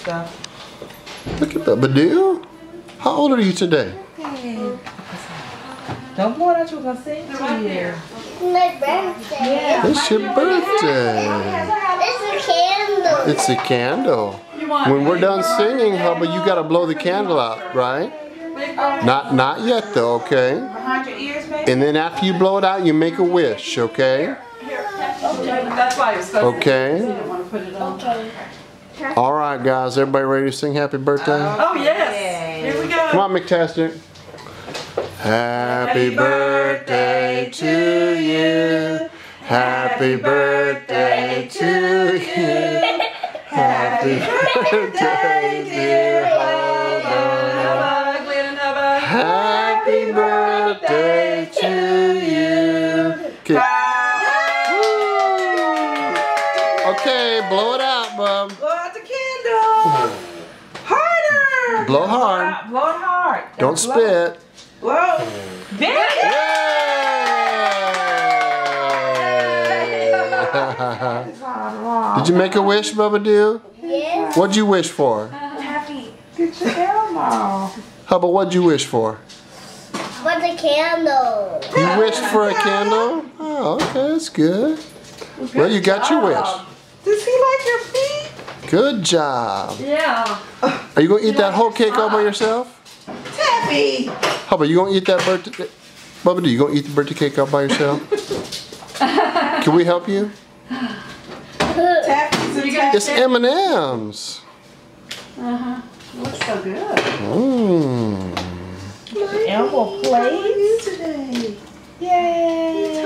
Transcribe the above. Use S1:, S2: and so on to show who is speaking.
S1: stuff.
S2: Look at that, Badoo. How old are you today?
S1: Hey. Don't blow that you were gonna sing to you.
S3: My birthday.
S1: Yeah.
S2: It's your birthday.
S3: It's a candle.
S2: It's a candle. When we're done singing, Hubba, you gotta blow the candle out, right? Not yet though, okay?
S1: Behind your ears, baby.
S2: And then after you blow it out, you make a wish, okay?
S1: That's why it was supposed
S2: Okay.
S1: to. You didn't want to put it on.
S3: Okay.
S2: All right, guys. Everybody ready to sing happy birthday?
S1: Oh yes. Here we go.
S2: Come on, McTastic. Happy birthday to you. Happy birthday to you. Happy birthday, dear Hubba. Happy birthday to you. Okay, blow it out, bub.
S1: Blow out the candle. Harder.
S2: Blow hard.
S1: Blow it hard.
S2: Don't spit.
S1: Blow. There it is.
S2: Did you make a wish, Bubba Doo?
S3: Yes.
S2: What'd you wish for?
S1: Happy. Get your Elmo.
S2: Hubba, what'd you wish for?
S3: But the candle.
S2: You wished for a candle? Oh, okay, that's good. Well, you got your wish.
S1: Does he like your feet?
S2: Good job.
S1: Yeah.
S2: Are you gonna eat that whole cake all by yourself?
S1: Taffy.
S2: Hubba, you gonna eat that birthday? Bubba Doo, you gonna eat the birthday cake all by yourself? Can we help you?
S1: Taffy's and Taffy.
S2: It's M&M's.
S1: Looks so good.
S2: Mmm.
S1: Elmo plays today. Yay.